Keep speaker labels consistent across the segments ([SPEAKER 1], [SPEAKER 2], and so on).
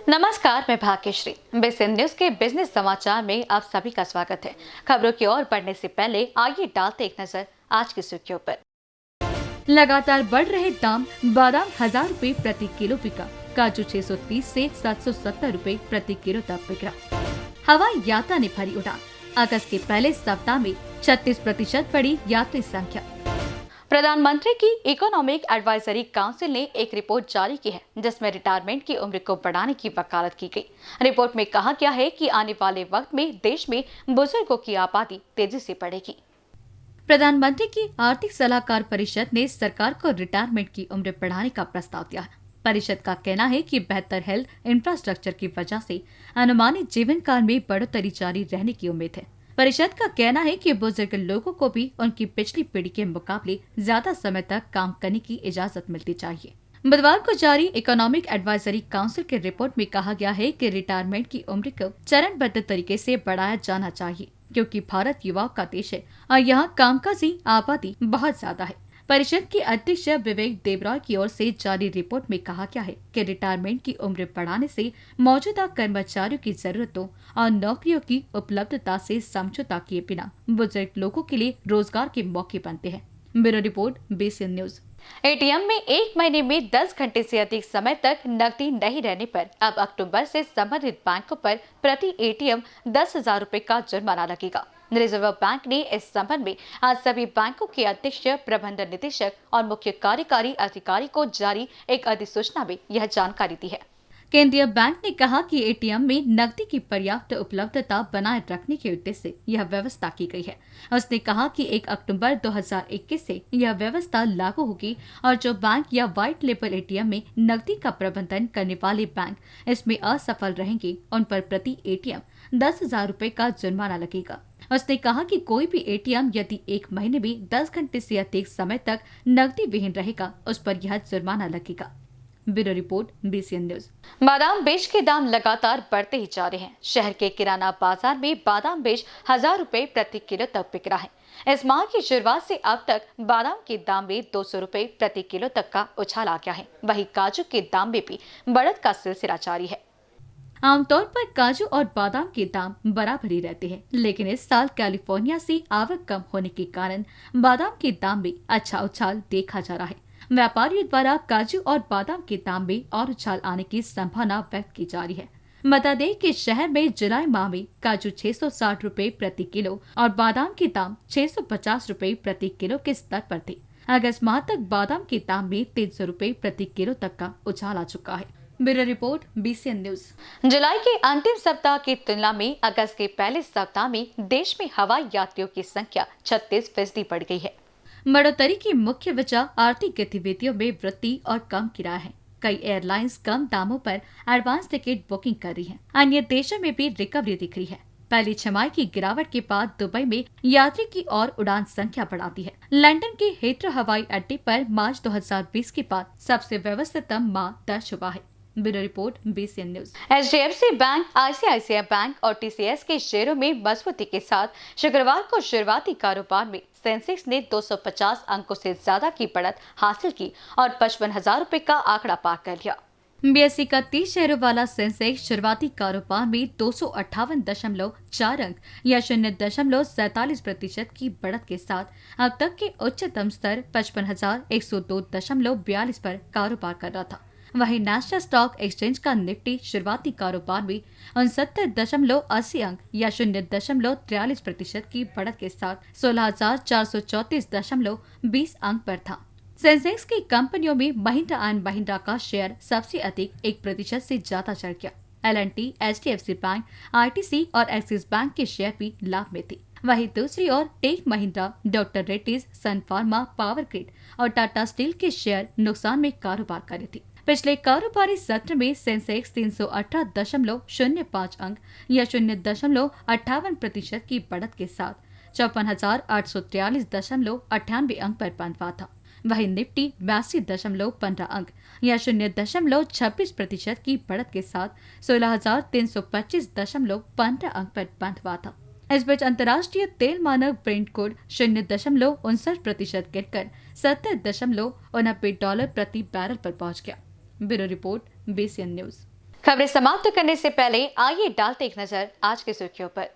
[SPEAKER 1] नमस्कार, मैं Bhagyashree. Basin news के बिजनेस समाचार में आप सभी का स्वागत है। खबरों की ओर बढ़ने से पहले आइए डालते एक नजर आज की सुर्खियों पर।
[SPEAKER 2] लगातार बढ़ रहे दाम। बादाम 1000 रुपए प्रति किलो बिका। काजू 630 से 770 रुपए प्रति किलो तक बिक रहा। हवाई यात्रा ने भरी उड़ान। अगस्त के पहले सप्ताह में 36% बढ़ी यात्री संख्या।
[SPEAKER 1] प्रधानमंत्री की इकोनॉमिक एडवाइजरी काउंसिल ने एक रिपोर्ट जारी की है, जिसमें रिटायरमेंट की उम्र को बढ़ाने की वकालत की गई। रिपोर्ट में कहा गया है कि आने वाले वक्त में देश में बुजुर्गों की आबादी तेजी से बढ़ेगी।
[SPEAKER 2] प्रधानमंत्री की आर्थिक सलाहकार परिषद ने सरकार को रिटायरमेंट की उम्र बढ़ाने का प्रस्ताव दिया है। परिषद का कहना है कि बेहतर हेल्थ इंफ्रास्ट्रक्चर की वजह से अनुमानित जीवन काल में बढ़ोतरी जारी रहने की उम्मीद है। परिषद का कहना है कि बुजुर्ग लोगों को भी उनकी पिछली पीढ़ी के मुकाबले ज्यादा समय तक काम करने की इजाजत मिलनी चाहिए। बुधवार को जारी इकोनॉमिक एडवाइजरी काउंसिल की रिपोर्ट में कहा गया है कि रिटायरमेंट की उम्र को चरणबद्ध तरीके से बढ़ाया जाना चाहिए, क्योंकि भारत युवाओं का देश है और यहाँ कामकाजी आबादी बहुत ज्यादा है। परिषद के अध्यक्ष विवेक देबरॉय की ओर से जारी रिपोर्ट में कहा गया है कि रिटायरमेंट की उम्र बढ़ाने से मौजूदा कर्मचारियों की जरूरतों और नौकरियों की उपलब्धता से समझौता किए बिना बुजुर्ग लोगों के लिए रोजगार के मौके बनते हैं। Bureau report, basin news.
[SPEAKER 1] ATM में एक महीने में 10 घंटे से अधिक समय तक नकदी नहीं रहने पर अब अक्टूबर से संबंधित बैंकों पर प्रति एटीएम 10,000 रुपए का जुर्माना लगेगा। रिजर्व बैंक ने इस संबंध में आज सभी बैंकों के अध्यक्ष, प्रबंधन निदेशक और मुख्य कार्यकारी अधिकारी को जारी एक अधिसूचना में यह जानकारी दी है।
[SPEAKER 2] केंद्रीय बैंक ने कहा कि एटीएम में नकदी की पर्याप्त उपलब्धता बनाए रखने के उद्देश्य से यह व्यवस्था की गई है। उसने कहा कि 1 अक्टूबर 2021 से यह व्यवस्था लागू होगी और जो बैंक या व्हाइट लेबल एटीएम में नकदी का प्रबंधन करने वाले बैंक इसमें असफल रहेंगे, उन पर प्रति एटीएम 10,000 रुपए का जुर्माना लगेगा। उसने कहा कि कोई भी एटीएम यदि एक महीने में 10 घंटे से अधिक समय तक नकदी विहीन रहेगा, उस पर यह जुर्माना लगेगा। Bureau report, BCN news.
[SPEAKER 1] बादाम बीज के दाम लगातार बढ़ते ही जा रहे हैं। शहर के किराना बाजार में बादाम बीज 1000 रुपए प्रति किलो तक बिक रहा है। इस माह की शुरुआत से अब तक बादाम के दाम में 200 रुपए प्रति किलो तक का उछाल आ गया है। वहीं काजू के दाम में भी बढ़त का सिलसिला जारी है।
[SPEAKER 2] आमतौर पर काजू और बादाम के दाम बराबर ही रहते हैं, लेकिन इस साल कैलिफोर्निया से आवक कम होने के कारण बादाम के दाम में अच्छा उछाल देखा जा रहा है। व्यापारियों द्वारा काजू और बादाम के दाम में और उछाल आने की संभावना व्यक्त की जा रही है। बता दें कि शहर में जुलाई माह में काजू 660 रुपए प्रति किलो और बादाम के दाम 650 रुपए प्रति किलो के स्तर पर थे। अगस्त माह तक बादाम के दाम में 300 रुपए प्रति किलो तक का उछाल आ चुका है। Bureau report, BCN news.
[SPEAKER 1] जुलाई के अंतिम सप्ताह की तुलना में अगस्त के पहले सप्ताह में देश में हवाई यात्रियों की संख्या 36% बढ़ गई है।
[SPEAKER 2] बढ़ोतरी की मुख्य वजह आर्थिक गतिविधियों में वृद्धि और कम किराया है। कई एयरलाइंस कम दामों पर एडवांस टिकट बुकिंग कर रही हैं। अन्य देशों में भी रिकवरी दिख रही है। पहली छमाही की गिरावट के बाद दुबई में यात्री की और उड़ान संख्या बढ़ाती है। लंदन के हीथ्रो हवाई अड्डे पर मार्च 2020 के बाद सबसे व्यवस्थितम माह दर्ज हुआ है। Bureau report, BCN news.
[SPEAKER 1] HDFC bank, ICICI bank और टीसीएस के शेयरों में मजबूती के साथ शुक्रवार को शुरुआती कारोबार में सेंसेक्स ने 250 अंकों से ज्यादा की बढ़त हासिल की और 55,000 रुपए का आंकड़ा पार कर लिया।
[SPEAKER 2] बीएसई का 30 शेयरों वाला सेंसेक्स शुरुआती कारोबार में 258.4 अंक या 0.47% की बढ़त के साथ अब तक के उच्चतम स्तर 55,102.42 पर कारोबार कर रहा था। वहीं नेशनल स्टॉक एक्सचेंज का निफ्टी शुरुआती कारोबार में 69.80 अंक या 0.43% की बढ़त के साथ 16,434.20 अंक पर था। सेंसेक्स की कंपनियों में महिंद्रा एंड महिंद्रा का शेयर सबसे अधिक 1% से ज्यादा चढ़ गया। एल&टी, एचडीएफसी बैंक, आईटीसी और एक्सिस बैंक के शेयर भी लाभ में थे। वहीं दूसरी ओर टेक महिंद्रा, डॉक्टर रेड्डीज, सन फार्मा, पावर ग्रिड और टाटा स्टील के शेयर नुकसान में कारोबार कर रहे थे। पिछले कारोबारी सत्र में सेंसेक्स 318.05 अंक या 0.58% की बढ़त के साथ 54,843.98 अंक पर बंद हुआ था। वहीं निफ्टी 82.15 अंक या 0.26% की बढ़त के साथ 16,325.15 अंक पर बंद हुआ था। इस बीच अंतर्राष्ट्रीय तेल मानक ब्रेंट क्रूड 0.59% गिरकर $70.89 प्रति बैरल पर पहुंच गया। Bureau report, BCN news.
[SPEAKER 1] खबरें समाप्त करने से पहले आइए डालते एक नजर आज की सुर्खियों पर।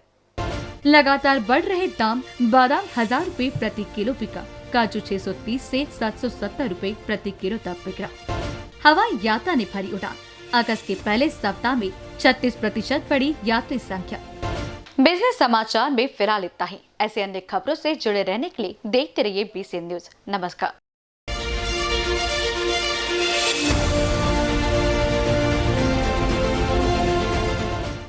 [SPEAKER 2] लगातार बढ़ रहे दाम। बादाम 1000 रुपए प्रति किलो बिका। काजू 630 से 770 रुपए प्रति किलो तक बिक रहा। हवाई यात्रा ने भरी उड़ान। अगस्त के पहले सप्ताह में 36% बढ़ी यात्री संख्या।
[SPEAKER 1] बिजनेस समाचार में फिलहाल इतना ही। ऐसे अन्य खबरों से जुड़े रहने के लिए देखते रहिए BCN न्यूज। नमस्कार।